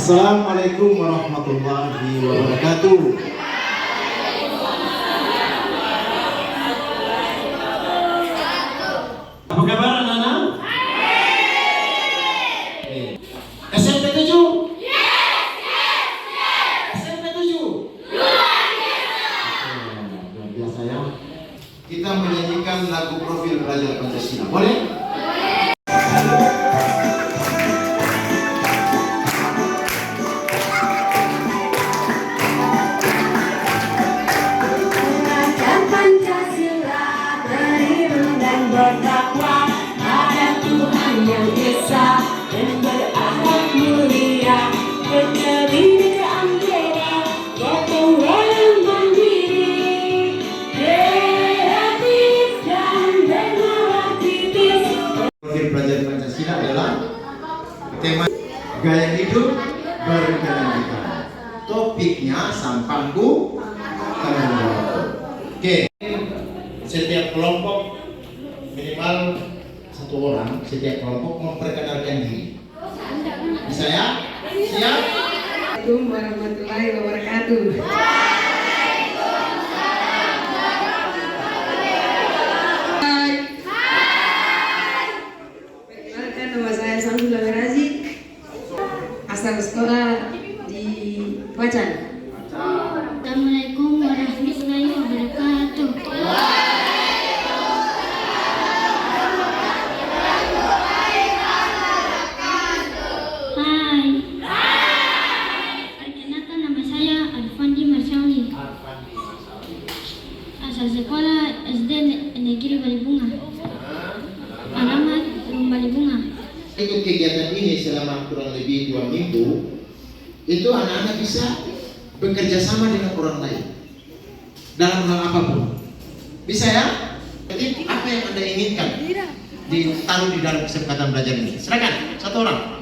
Assalamualaikum warahmatullahi wabarakatuh. Apa kabar anak-anak? SMP 7? SMP 7? Luar biasa ya. Kita menyanyikan lagu profil Belajar Pancasila. Boleh? Belajar Pancasila adalah tema gaya hidup berkelanjutan. Topiknya sang pangku tanggung jawab. Oke, setiap kelompok minimal satu orang, setiap kelompok memperkenalkan diri. Bisa ya? Siap? Assalamualaikum warahmatullahi wabarakatuh. Asal sekolah di Pacan. Assalamualaikum warahmatullahi wabarakatuh. Hai. Perkenalkan, nama saya Alfandi Marsyali. Asal sekolah SD Negeri Balibunga. Alamat Rumah Balibunga. Ikut kegiatan ini selama kurang lebih 2 minggu, itu anak-anak bisa bekerja sama dengan orang lain dalam hal apapun. Bisa ya? Jadi apa yang Anda inginkan ditaruh di dalam kesempatan belajar ini? Silakan, satu orang.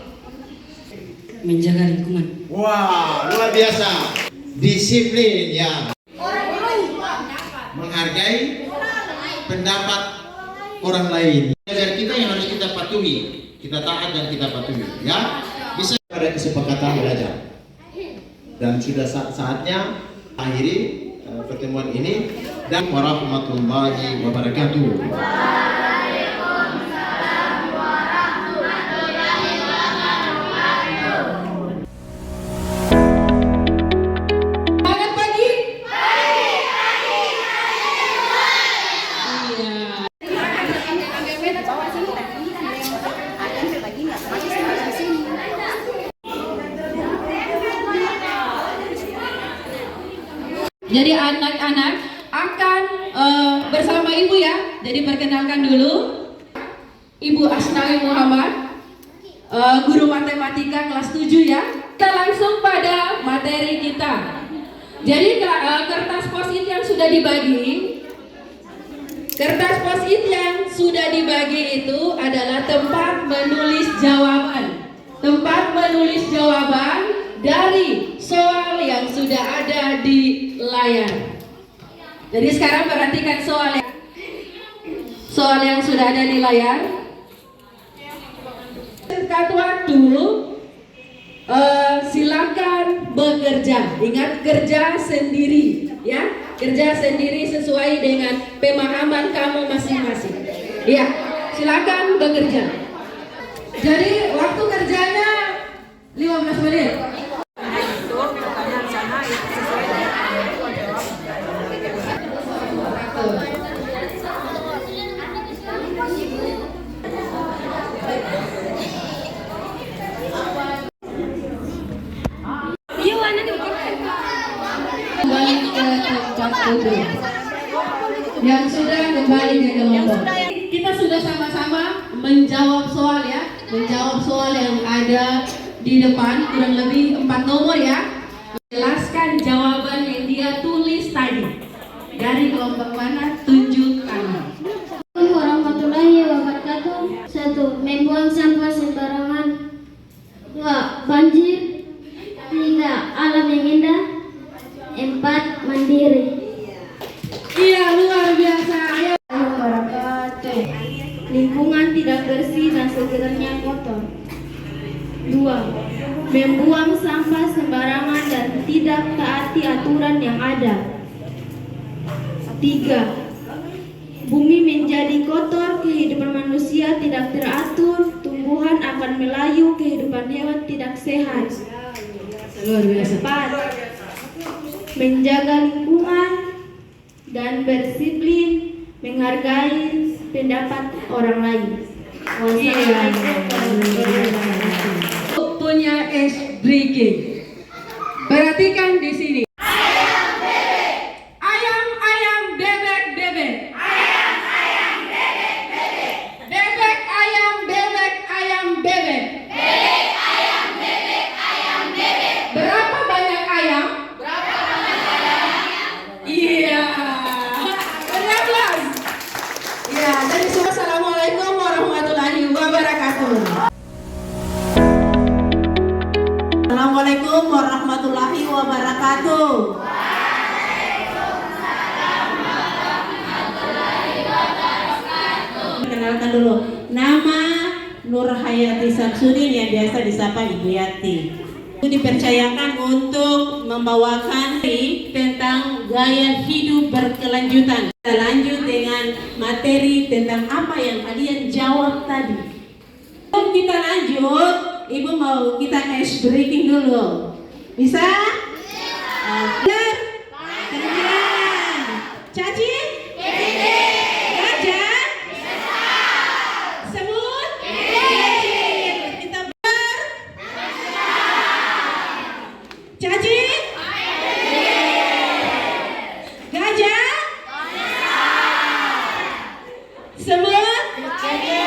Menjaga lingkungan. Wah, luar biasa. Disiplin ya. Menghargai pendapat orang lain. Belajar kita yang harus kita patuhi. Kita taat dan kita patuhi, ya. Bisa ada kesepakatan belajar. Dan sudah saatnya akhiri pertemuan ini. Dan warahmatullahi wabarakatuh. Selamat pagi. Jadi anak-anak akan bersama ibu ya. Jadi perkenalkan dulu, Ibu Asnawi Muhammad, guru matematika kelas 7 ya. Kita langsung pada materi kita. Jadi kertas post-it yang sudah dibagi, itu adalah tempat menulis jawaban. Tempat menulis jawaban dari soal yang sudah ada di layar. Jadi sekarang perhatikan soal yang sudah ada di layar. Singkat waktu, silakan bekerja. Ingat, kerja sendiri, ya. Kerja sendiri sesuai dengan pemahaman kamu masing-masing. Ya, silakan bekerja. Jadi waktu kerjanya 15 menit. Kembali ke tempat duduk. Yang sudah kembali ke kelompok. Kita sudah sama-sama menjawab soal ya, menjawab soal yang ada di depan, kurang lebih 4 nomor ya. Jelaskan jawaban yang dia tulis tadi. Dari kelompok mana? Tunjukkan. Assalamualaikum warahmatullahi wabarakatuh. 1. Membuang sampah sembarangan. 2. Banjir. 3. Alam yang indah. 4. Mandiri. Iya, luar biasa. Ayo. Wabarakatuh. Lingkungan tidak bersih dan segernya kotor. 2. Membuang sampah sembarangan dan tidak taati aturan yang ada. 3. Bumi menjadi kotor, kehidupan manusia tidak teratur, tumbuhan akan melayu, kehidupan hewan tidak sehat. Luar biasa. 4. Menjaga lingkungan dan berdisiplin, menghargai pendapat orang lain. Punya ice breaking. Perhatikan di sini. Ayam, ayam, bebek, bebek. Bebek, ayam, bebek, ayam, bebek. Berapa banyak ayam? Iya. 11. Ya, dari semua assalamualaikum warahmatullahi wabarakatuh. Assalamualaikum warahmatullahi wabarakatuh. Kenalkan dulu, nama Nur Hayati Samsudin yang biasa disapa Ibu Yati. Dipercayakan untuk membawakan tentang gaya hidup berkelanjutan. Kita lanjut dengan materi tentang apa yang kalian jawab tadi. Sebelum kita lanjut, Ibu mau kita ice breaking dulu. Bisa? Benar? Kemudian cacing? Gajah? Semut? Kita benar? Cacing? Gajah? Semut? Oke,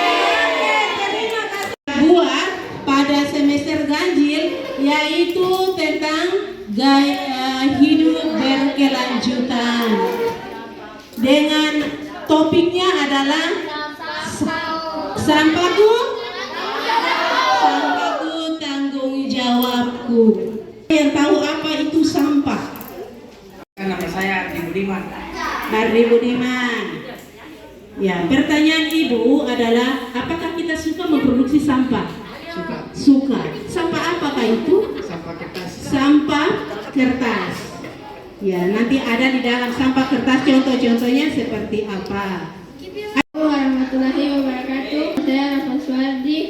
terima kasih. Buat pada semester ganjil yaitu tentang gaya hidup berkelanjutan. Dengan topiknya adalah sampahku tanggung jawabku. Yang tahu apa itu sampah? Nama saya Ardi Budiman. Ardi Budiman. Ya, pertanyaan Ibu adalah apakah kita suka memproduksi sampah? Suka. Suka. Sampah apakah itu? Sampah kertas. Sampah kertas. Ya, nanti ada di dalam sampah kertas contoh-contohnya seperti apa? Assalamualaikum warahmatullahi wabarakatuh. Saya Rafa Suwardi.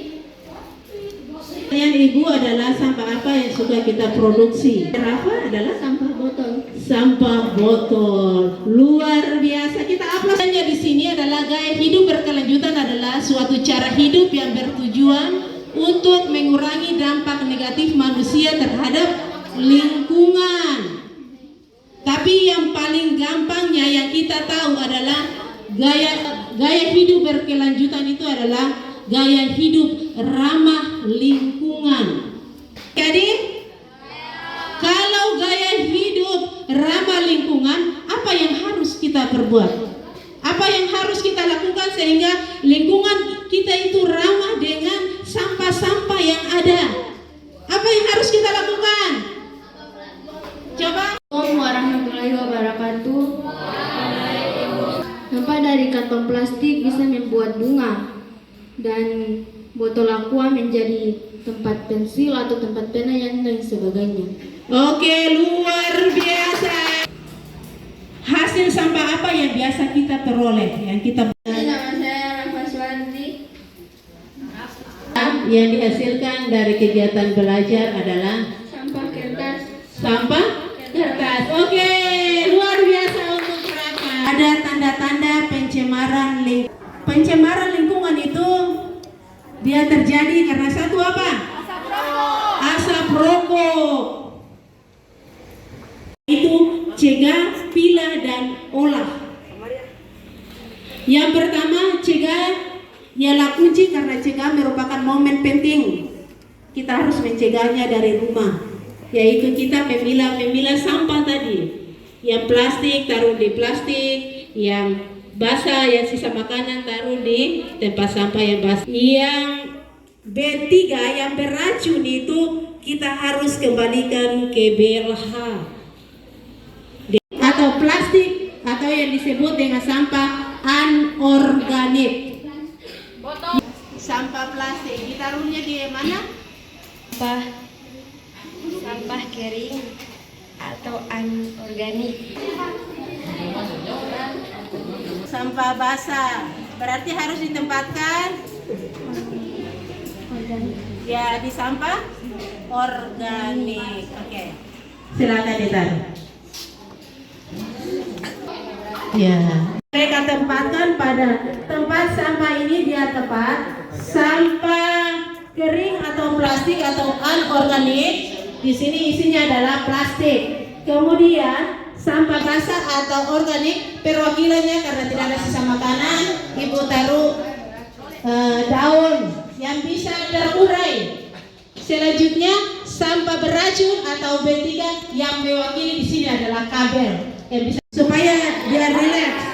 Pertanyaan Ibu adalah sampah apa yang suka kita produksi? Rafa adalah Sampah botol. sampah botol. Luar biasa. Kita aplausnya di sini adalah gaya hidup berkelanjutan adalah suatu cara hidup yang bertujuan untuk mengurangi dampak negatif manusia terhadap lingkungan. Tapi yang paling gampangnya yang kita tahu adalah gaya hidup berkelanjutan itu adalah gaya hidup ramah lingkungan. Jadi kalau gaya hidup ramah lingkungan, apa yang harus kita perbuat? Apa yang harus kita lakukan sehingga lingkungan kita itu ramah dengan sampah-sampah yang ada? Apa yang harus kita lakukan? Coba. Assalamualaikum warahmatullahi wabarakatuh. Sampah dari kantong plastik bisa membuat bunga dan botol aqua menjadi tempat pensil atau tempat pena yang lain sebagainya. Oke, luar biasa. Hasil sampah apa yang biasa kita peroleh? Yang kita Nama saya Rafa Suwardi. yang dihasilkan dari kegiatan belajar adalah Sampah kertas. sampah kertas. Oke, luar biasa untuk Rafa. Ada tanda-tanda pencemaran lingkungan itu dia terjadi karena satu apa? Asap rokok. Itu cegah, pilah dan olah. Yang pertama cegah ialah kunci karena cegah merupakan momen penting. Kita harus mencegahnya dari rumah. Yaitu kita memilah sampah tadi. Yang plastik taruh di plastik, yang basah, yang sisa makanan taruh di tempat sampah yang basah. Yang B3 yang beracun itu kita harus kembalikan ke BLH atau plastik atau yang disebut dengan sampah anorganik. Sampah plastik ditaruhnya di mana? sampah kering atau anorganik. Sampah basah berarti harus ditempatkan ya di sampah organik. Oke. Silakan ditaruh. Ya. Mereka tempatkan pada tempat sampah ini dia tepat sampah kering atau plastik atau anorganik. Di sini isinya adalah plastik. Kemudian sampah basah atau organik perwakilannya karena tidak ada sisa makanan, ibu taruh daun yang bisa terurai. Selanjutnya sampah beracun atau B3 yang mewakili di sini adalah kabel yang bisa supaya biar rileks.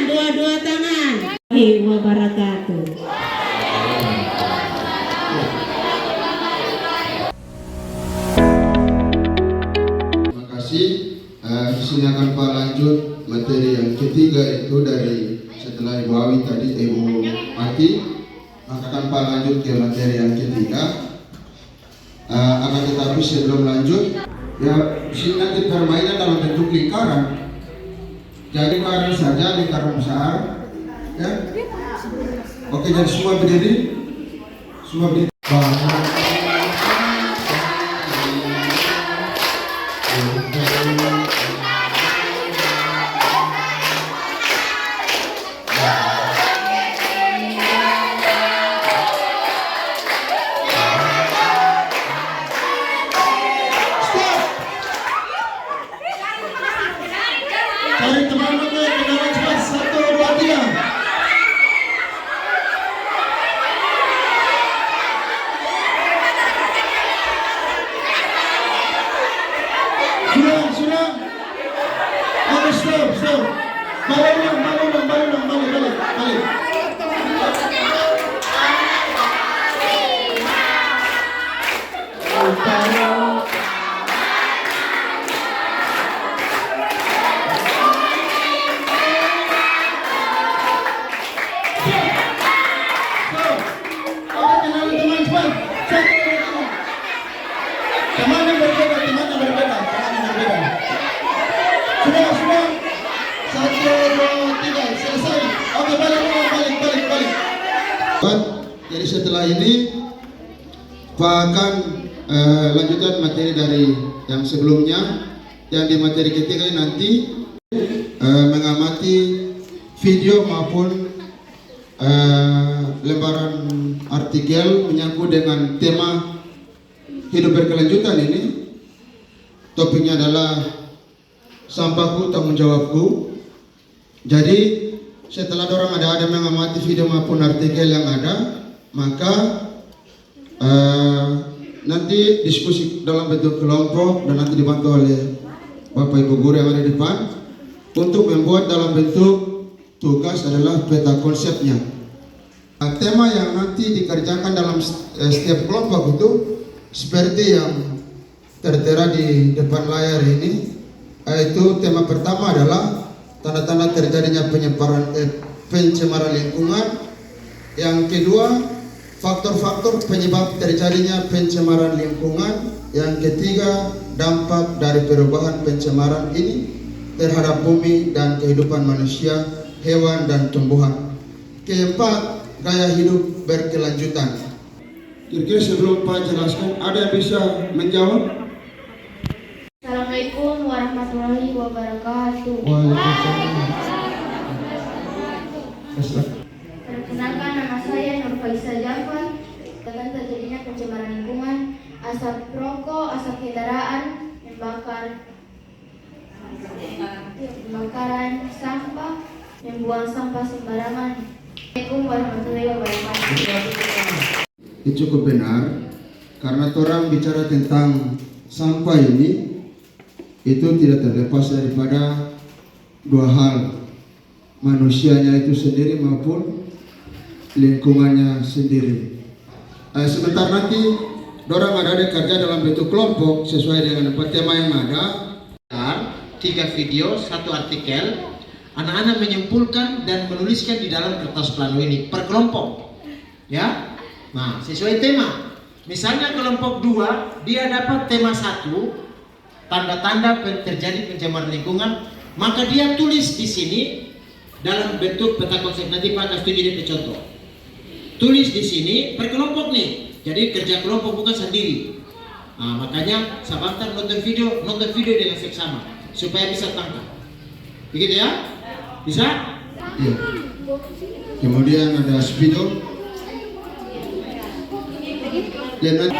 Dua-dua tangan. Wabarakatuh. Terima kasih. Di sini akan Pak lanjut materi yang ketiga itu dari setelah Ibu Awi tadi Ibu Ati, maka akan Pak lanjut ke materi yang ketiga. Akan tetapi sebelum lanjut, ya di sini nanti permainan dalam bentuk lingkaran. Jadi lingkaran saja, lingkaran besar, ya. Oke, jadi semua berdiri, Cari teman ke kendaraan cepat 1, 2, 3. Sudah. Oke, stop. Balik. Teman yang berbeda. Sudah. 1, 2, 3, selesai. Oke, balik. Jadi setelah ini Pak akan lanjutan materi dari yang sebelumnya. Yang di materi ketiga ini nanti mengamati video maupun lembaran artikel menyangkut dengan tema hidup berkelanjutan ini. Topiknya adalah sampahku tanggung jawabku. Jadi setelah orang ada mengamati video maupun artikel yang ada, maka nanti diskusi dalam bentuk kelompok dan nanti dibantu oleh Bapak Ibu guru yang ada di depan untuk membuat dalam bentuk tugas adalah peta konsepnya. Tema yang nanti dikerjakan dalam setiap kelompok itu seperti yang tertera di depan layar ini, yaitu tema pertama adalah tanda-tanda terjadinya pencemaran lingkungan. Yang kedua, faktor-faktor penyebab terjadinya pencemaran lingkungan. Yang ketiga, dampak dari perubahan pencemaran ini terhadap bumi dan kehidupan manusia, hewan dan tumbuhan. Keempat, gaya hidup berkelanjutan. Kira-kira sebelum Pak jelaskan, ada yang bisa menjawab? Assalamualaikum warahmatullahi wabarakatuh. Perkenalkan, nama saya Nur Faisal Jafar. Dengan terjadinya pencemaran lingkungan, asap rokok, asap kendaraan, pembakaran sampah, membuang sampah sembarangan. Assalamualaikum warahmatullahi wabarakatuh. Itu cukup benar, karena orang bicara tentang sampah ini itu tidak terlepas daripada dua hal, manusianya itu sendiri maupun lingkungannya sendiri. Sebentar nanti dorang ada kerja dalam bentuk kelompok sesuai dengan tema yang ada. 3 video, 1 artikel. Anak-anak menyimpulkan dan menuliskan di dalam kertas plano ini per kelompok. Ya. Nah, sesuai tema. Misalnya kelompok 2, dia dapat tema 1, tanda-tanda terjadi pencemaran lingkungan, maka dia tulis di sini dalam bentuk peta konsep. Nanti Pak kasih tunjuk dia contoh. Tulis di sini per kelompok nih. Jadi kerja kelompok bukan sendiri. Nah, makanya sebentar nonton video dengan seksama supaya bisa tangkap. Begitu ya? Bisa? Iya. Kemudian ada spidol. Dan nanti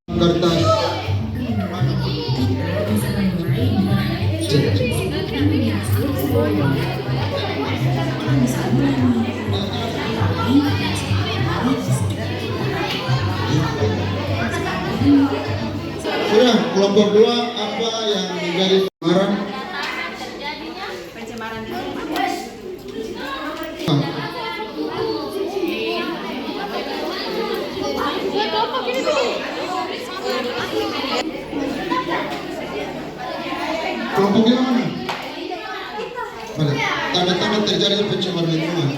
kertas. Sudah, kelompok 2 apa yang menjadi pencemaran? Kelompok yang mana? Mana? Tanda-tanda terjadinya pencemaran lingkungan.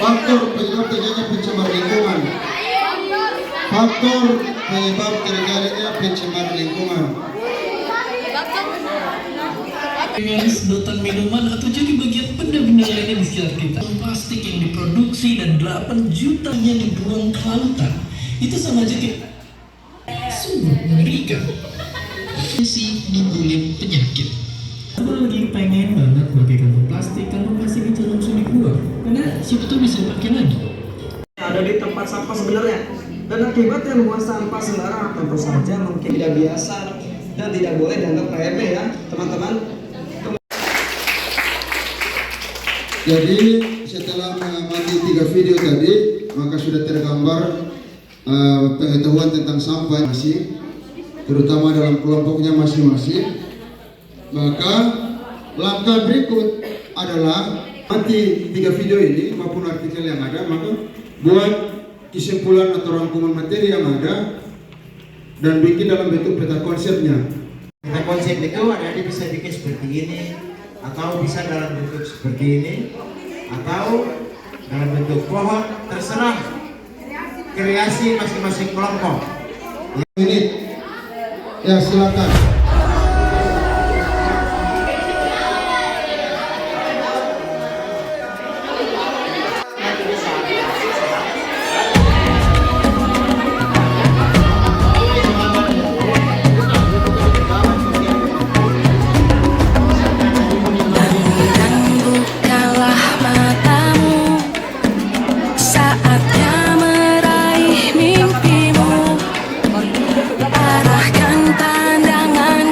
Faktor penyebab terjadinya pencemaran lingkungan. Faktor penyebab terjadinya pencemaran lingkungan. Dengan sedotan minuman atau jadi bagian benda-benda lainnya di sekitar kita. Plastik yang diproduksi dan 8 juta yang dibuang ke lautan. Itu sama aja kayak sungguh mengerikan. Si nimbulin penyakit. Aku lagi pengen banget pakai kantong plastik, kantong plastik itu langsung dibuang. Karena siapa tuh bisa pakai lagi. Ada di tempat sampah sebenarnya. Dan akibatnya membuang sampah sembarang tentu saja mungkin tidak biasa dan tidak boleh dianggap remeh ya teman-teman. Jadi setelah mengamati 3 video tadi, maka sudah tergambar pengetahuan tentang sampah masing, terutama dalam kelompoknya masing-masing. Maka langkah berikut adalah nanti 3 video ini maupun artikel yang ada, maka buat kesimpulan atau rangkuman materi yang ada dan bikin dalam bentuk peta konsepnya. Peta konsep itu ada bisa bikin seperti ini, atau bisa dalam bentuk seperti ini, atau dalam bentuk pohon, terserah kreasi masing-masing kelompok. Ini ya silakan. Arahkan pandangan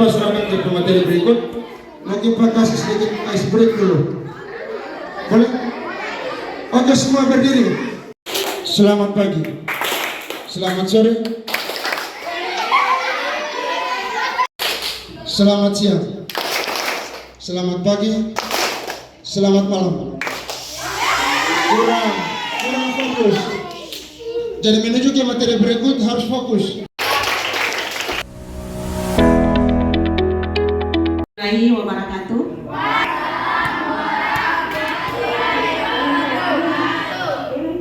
lupa serahkan ke materi berikut. Mungkin Pak kasih sedikit ice break dulu. Boleh? Oke, semua berdiri. Selamat pagi. Selamat sore. Selamat siang. Selamat pagi. Selamat malam. Kurang fokus. Jadi menuju ke materi berikut harus fokus. Warahmatullahi wabarakatuh.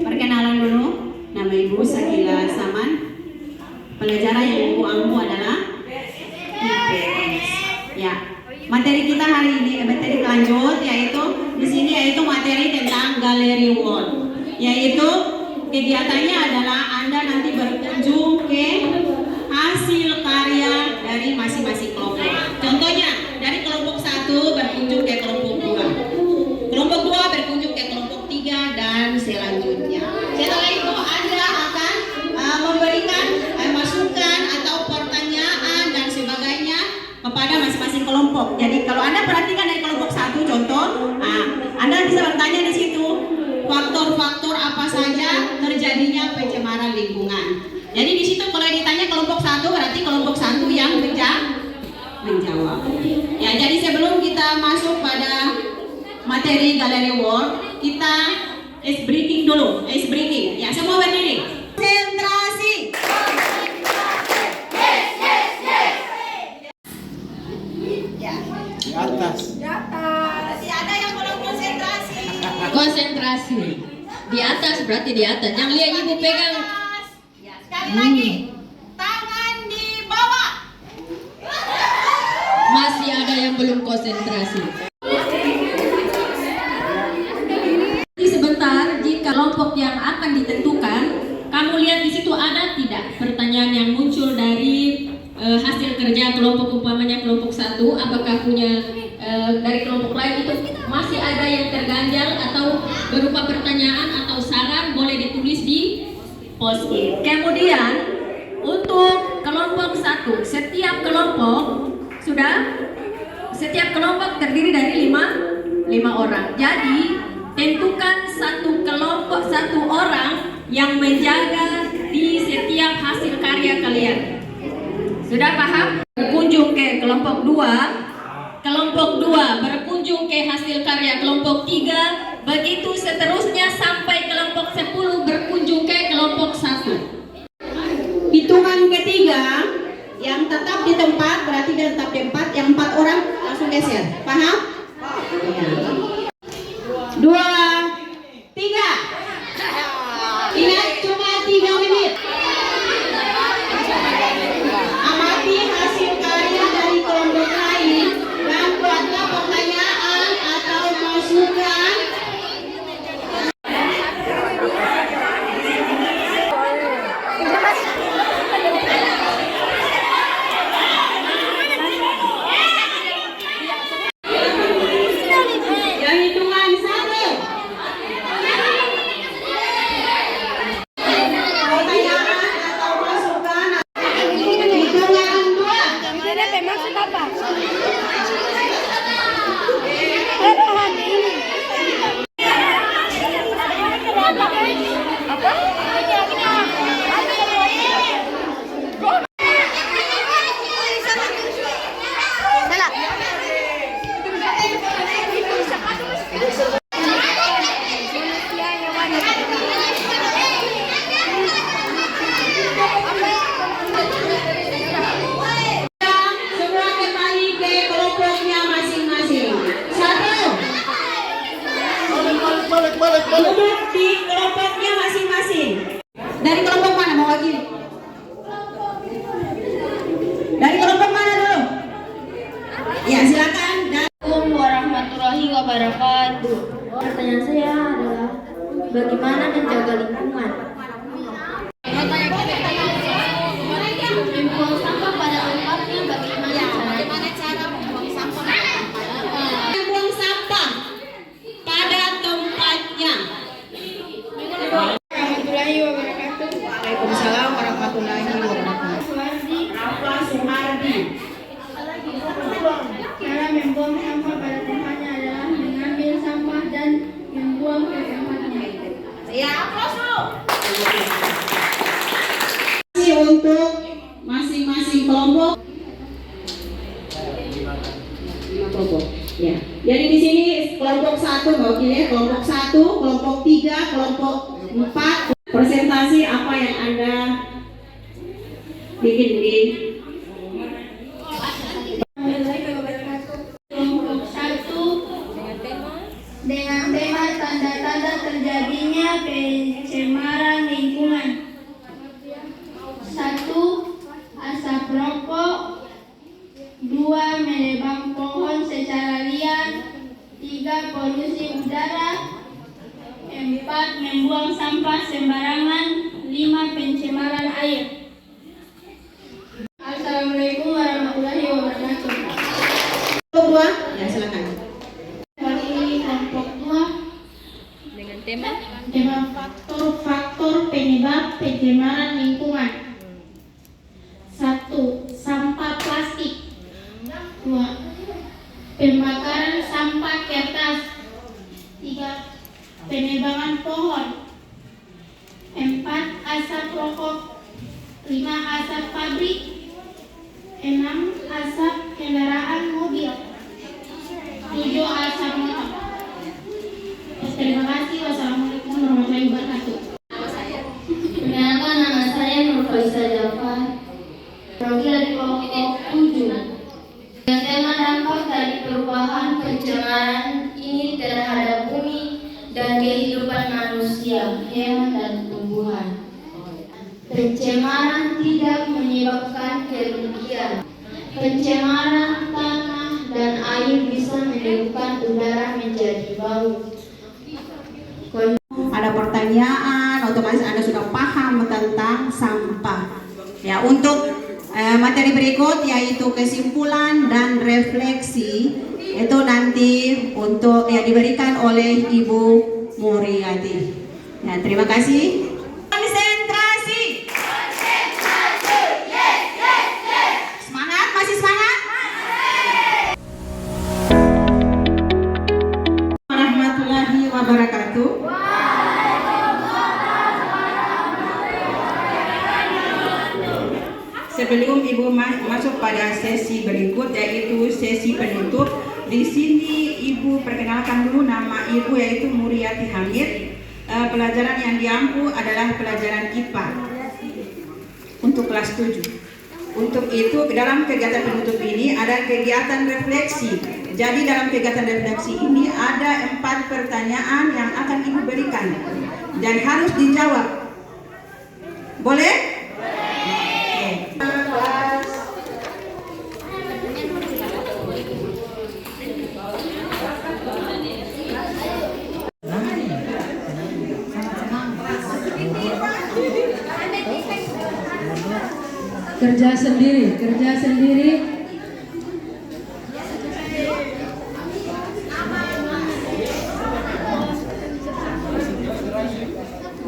Perkenalan dulu, nama Ibu Sakila Saman. Pelajaran yang Ibu ampu adalah IPS. Ya, materi kita hari ini materi lanjut yaitu di sini yaitu materi tentang gallery wall. Yaitu kegiatannya adalah Anda nanti berkunjung ke hasil karya dari masing-masing kelompok. Contohnya dari kelompok 1 berkunjung ke kelompok 2, kelompok 2 berkunjung ke kelompok 3 dan selanjutnya. Setelah itu Anda akan memberikan masukan atau pertanyaan dan sebagainya kepada masing-masing kelompok. Jadi kalau Anda perhatikan dari kelompok 1 contoh, Anda bisa bertanya di situ faktor-faktor apa saja terjadinya pencemaran lingkungan. Jadi di situ kalau ditanya kelompok 1 berarti kelompok 1 yang menjawab. Ya, jadi sebelum kita masuk pada materi gallery wall, kita ice breaking dulu. Ice breaking. Ya, semua berdiri. Konsentrasi. Di atas. Masih ada yang belum konsentrasi. Konsentrasi. Di atas berarti di atas. Jangan lihat Ibu pegang. Ya, sekali lagi. Tangan di bawah. Masih ada yang belum konsentrasi. Sebentar, jika kelompok yang akan ditentukan, kamu lihat di situ ada tidak pertanyaan yang muncul dari hasil kerja kelompok, umpamanya kelompok 1, apakah punya dari kelompok lain itu masih ada yang terganjal atau berupa pertanyaan atau saran, boleh ditulis di post-it. Kemudian untuk kelompok 1, setiap kelompok terdiri dari 5 orang. Jadi tentukan satu kelompok 1 orang yang menjaga di setiap hasil karya kalian. Sudah paham? Berkunjung ke kelompok 2, kelompok 2 berkunjung ke hasil karya kelompok 3, begitu seterusnya sampai kelompok 10 berkunjung ke kelompok 1. Hitungan ketiga yang tetap di tempat berarti dia tetap di tempat, yang 4 orang langsung geser. Paham? Ya. 2, 3. Ingat cuma 3 menit. Amati hasil karya dari kelompok lain dan buatlah pertanyaan atau masukan. Yang hitungan 1. Pertanyaan atau masukan. Hitungan 2. Maksud apa? Semua kembali ke kelompoknya masing-masing. 1. Duduk di kelompoknya masing-masing. Dari kelompok mana mau lagi? Dari kelompok mana dulu? Ya, silakan. Assalamualaikum warahmatullahi wabarakatuh. Pertanyaan saya adalah bagaimana menjaga lingkungan? Membuang sampah pada tempatnya, bagaimana cara membuang sampah pada tempatnya? Buang sampah pada tempatnya. Warahmatullahi wabarakatuh. Waalaikumsalam warahmatullahi wabarakatuh. Rafa Sumardi. kelompok. 5 kelompok. Ya. Jadi di sini kelompok 1 mewakili kelompok 1, kelompok 3, kelompok 4. Presentasi apa yang Anda bikin di Kelompok 1 dengan tema tanda-tanda terjadinya pencemaran lingkungan. 1. Asap rokok. 2. Menebang pohon secara liar. 3. Polusi udara. 4. Membuang sampah sembarangan. 5. Pencemaran air. Assalamualaikum warahmatullahi wabarakatuh. kelompok 2? Ya, silakan. Kali ini kelompok 2 Dengan tema tema faktor-faktor penyebab pencemaran lingkungan. 1. Sampah plastik. 2. Pembakaran sampah kertas. 3. Penebangan pohon. 4. Asap rokok. 5. Asap pabrik. 6. Asap kendaraan mobil. 7. Asap motor. Terima kasih. Wassalamualaikum warahmatullahi wabarakatuh. Perkenalkan, nama saya Nur Faisal Jafar, perwakilan kelompok 7. Dengan tema dampak dari perubahan pencemaran ini terhadap bumi dan kehidupan manusia, hewan dan tumbuhan. Pencemaran tidak menyebabkan kerugian. Pencemaran tanah dan air bisa menyebabkan udara menjadi bau. Ada pertanyaan, otomatis Anda sudah paham tentang sampah. Ya, untuk materi berikut yaitu kesimpulan dan refleksi itu nanti untuk diberikan oleh Ibu Muriati. Ya, terima kasih. Konsentrasi. Semangat, masih semangat? Warahmatullahi wabarakatuh. Sebelum Ibu masuk pada sesi berikut yaitu sesi penutup, di sini Ibu perkenalkan dulu nama Ibu yaitu Muriati Hamid. Pelajaran yang diampu adalah pelajaran IPA untuk kelas 7. Untuk itu dalam kegiatan penutup ini ada kegiatan refleksi. Jadi dalam kegiatan refleksi ini ada 4 pertanyaan yang akan Ibu berikan dan harus dijawab. Boleh? Kerja sendiri, kerja sendiri.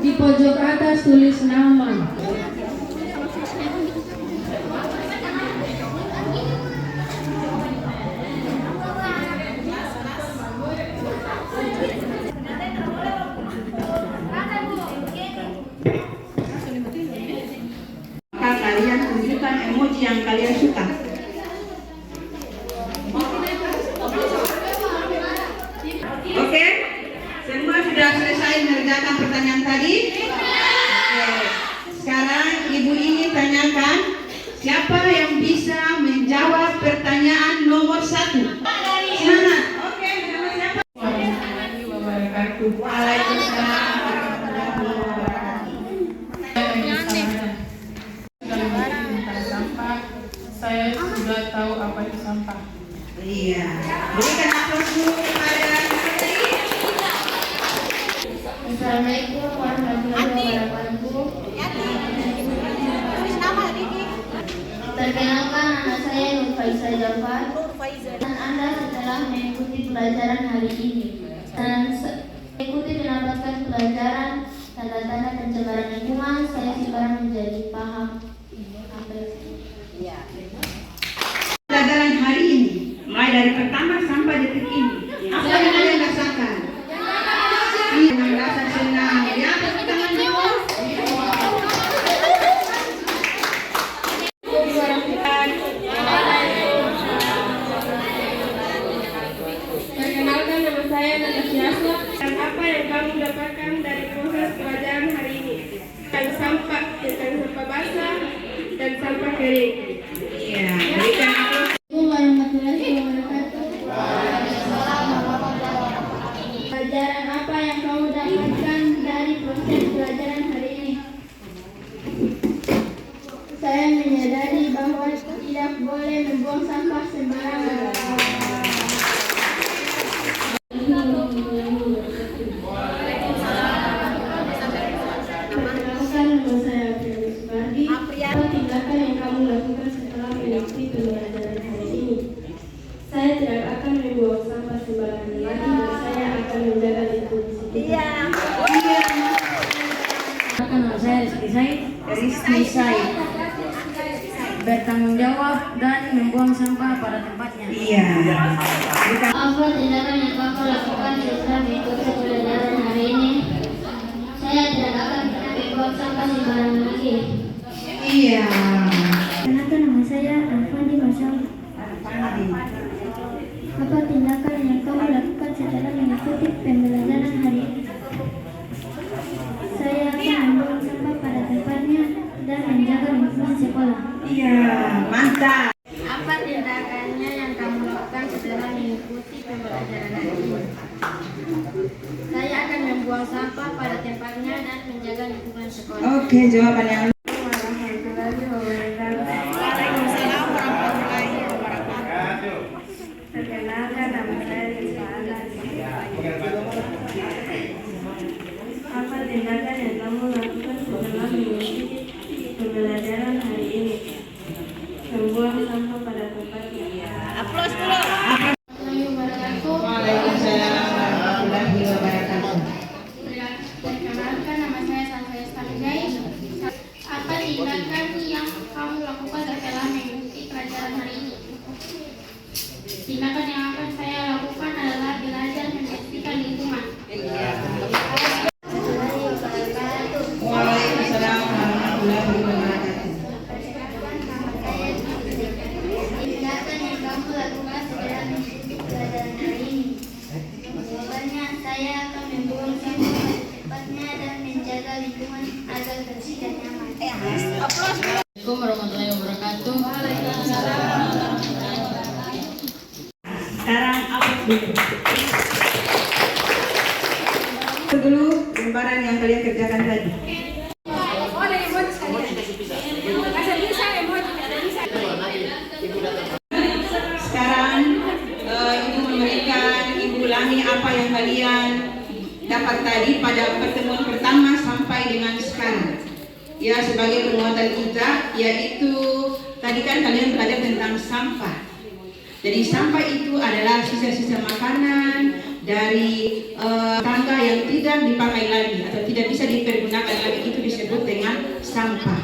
Di pojok atas tulis nama. Kalian tunjukkan emoji yang kalian suka. Oke, semua sudah selesai mengerjakan pertanyaan tadi. Oke. Sekarang Ibu ingin tanyakan siapa yang bisa menjawab pertanyaan nomor 1. Semangat. Oke, nama siapa? Waalaikumsalam. Saya sudah tahu apa itu sampah. Iya. Berikan aplaus dulu kepada Assalamualaikum warahmatullahi wabarakatuh. Perkenalkan, nama saya Nur Faisal Jafar. Dan Anda setelah mengikuti pelajaran hari ini dan mengikuti mendapatkan pelajaran tanda-tanda pencemaran lingkungan, saya sekarang menjadi paham apa itu. pelajaran hari ini, mulai dari pertama sampai detik ini. Apa yang kalian rasakan? Dengan rasa senang. Ya, tepuk tangan dulu. yang kamu dapatkan dari proses pelajaran hari ini? Tentang sampah basah dan sampah kering. Iya, berikan aplaus. Assalamualaikum warahmatullahi wabarakatuh. Pelajaran apa yang kamu dapatkan dari proses pelajaran hari ini? Saya menyadari bahwa tidak boleh membuang sampah sembarangan. Apa tindakan yang kamu lakukan setelah mengikuti pembelajaran hari ini? Saya tidak akan membuang sampah sembarangan lagi dan saya akan menjaga lingkungan sekitar. Nama saya Rizky Said. Bertanggung jawab dan membuang sampah pada tempatnya. Iya. Apa tindakan yang kamu lakukan setelah mengikuti pembelajaran hari ini? Saya tidak akan membuang sampah sembarangan lagi. Iya. Kenapa nama saya Arfandi Masal? Apa tindakan yang kamu lakukan setelah mengikuti pembelajaran hari ini? Saya akan membuang sampah pada tempatnya dan menjaga lingkungan sekolah. Iya, mantap. Apa tindakannya yang kamu lakukan setelah mengikuti pembelajaran hari ini? Saya akan membuang sampah pada tempatnya dan menjaga lingkungan sekolah. Oke, jawaban yang Perkenalkan, nama saya Rizka Anas. Apa tindakan yang kamu lakukan setelah mengikuti pembelajaran hari ini? Membuang sampah pada tempatnya. aplaus dulu. Waalaikumsalam warahmatullahi wabarakatuh. Perkenalkan, nama saya Sanjay Sanjay. Apa tindakan yang kamu lakukan setelah mengikuti pelajaran hari ini? Tindakan yang akan saya lakukan adalah belajar membersihkan lingkungan. Waalaikumsalam warahmatullahi wabarakatuh. Tindakan yang kamu lakukan setelah mengikuti pelajaran hari ini? Jawabannya, saya akan membuang sampah pada tempatnya dan menjaga lingkungan agar bersih dan nyaman. Assalamualaikum warahmatullahi wabarakatuh. Sekarang aplaus dulu lembaran yang kalian kerjakan tadi. Sekarang Ibu memberikan, Ibu ulangi apa yang kalian dapat tadi pada pertemuan pertama sampai dengan sekarang. Ya, sebagai penguatan kita, yaitu tadi kan kalian belajar tentang sampah. Jadi sampah itu adalah sisa-sisa makanan dari tangga yang tidak dipakai lagi atau tidak bisa dipergunakan lagi, itu disebut dengan sampah.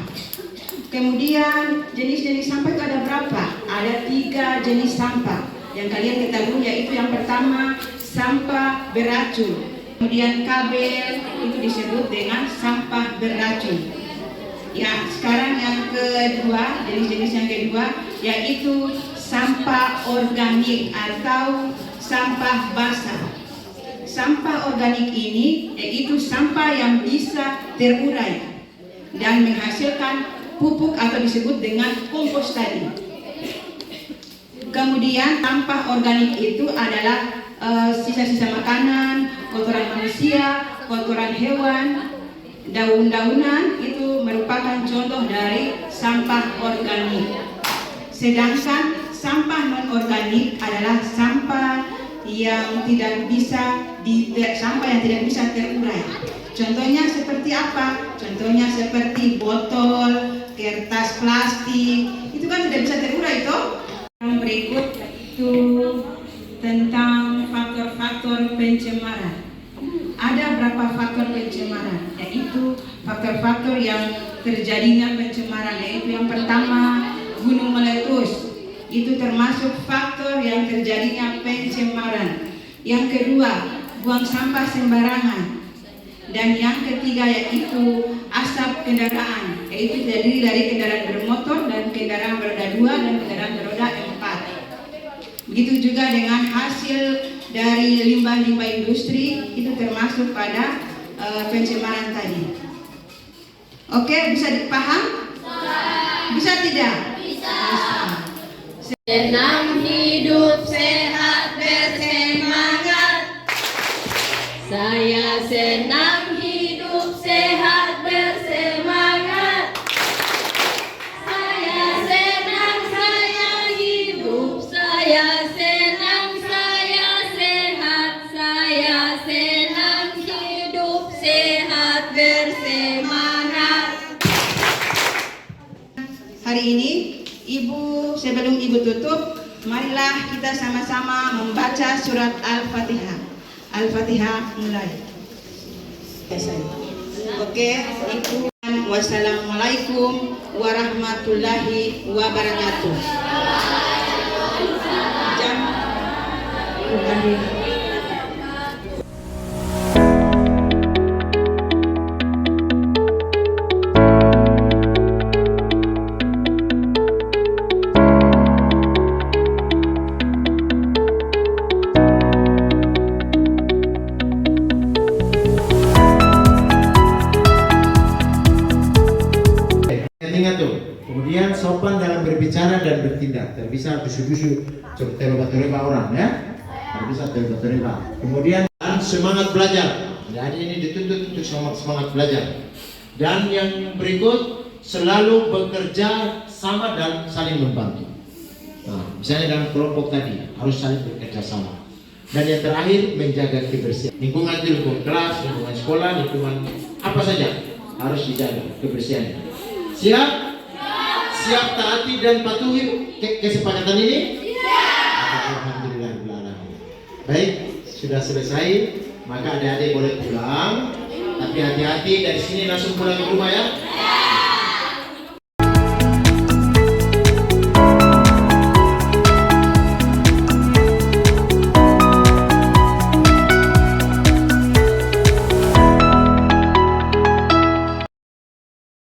Kemudian jenis-jenis sampah itu ada berapa? Ada 3 jenis sampah yang kalian ketahui, yaitu yang pertama sampah beracun. Kemudian kabel itu disebut dengan sampah beracun. Ya, sekarang yang kedua, jenis-jenis yang kedua yaitu sampah organik atau sampah basah. Sampah organik ini yaitu sampah yang bisa terurai dan menghasilkan pupuk atau disebut dengan kompos tadi. Kemudian sampah organik itu adalah sisa-sisa makanan, kotoran manusia, kotoran hewan, daun-daunan, itu merupakan contoh dari sampah organik. Sedangkan sampah non-organik adalah sampah yang tidak bisa terurai. Contohnya seperti apa? Contohnya seperti botol, kertas plastik, itu kan tidak bisa terurai toh. Yang berikut itu tentang faktor-faktor pencemaran. Ada berapa faktor pencemaran? Yaitu faktor-faktor yang terjadinya pencemaran, yaitu yang pertama gunung meletus. Itu termasuk faktor yang terjadinya pencemaran. Yang kedua, buang sampah sembarangan. Dan yang ketiga yaitu asap kendaraan, yaitu terdiri dari kendaraan bermotor dan kendaraan beroda 2 dan kendaraan beroda 4. Begitu juga dengan hasil dari limbah-limbah industri, itu termasuk pada pencemaran tadi. Oke, bisa dipaham? Bisa tidak? Bisa. Senam hidup sehat bersemangat. Saya senang hidup sehat bersemangat. Saya senang saya hidup. Saya senang saya sehat. Saya senang hidup sehat bersemangat. Hari ini sebelum Ibu tutup, marilah kita sama-sama membaca surat Al-Fatihah. Al-Fatihah mulai. Oke, Ibu. Wassalamualaikum warahmatullahi wabarakatuh. Ingat tuh. Kemudian sopan dalam berbicara dan bertindak. Tidak bisa dusu-dusu terlibat orang ya. Tidak bisa terlibat. Kemudian semangat belajar. Jadi ini dituntut untuk semangat belajar. Dan yang berikut selalu bekerja sama dan saling membantu. Nah, misalnya dalam kelompok tadi harus saling bekerja sama. Dan yang terakhir menjaga kebersihan. Lingkungan itu lingkungan kelas, lingkungan sekolah, lingkungan apa saja harus dijaga kebersihannya. Siap? Siap taati dan patuhi kesepakatan ini? Alhamdulillah. Baik, sudah selesai. Maka adik-adik boleh pulang. Tapi hati-hati dari sini langsung pulang ke rumah ya.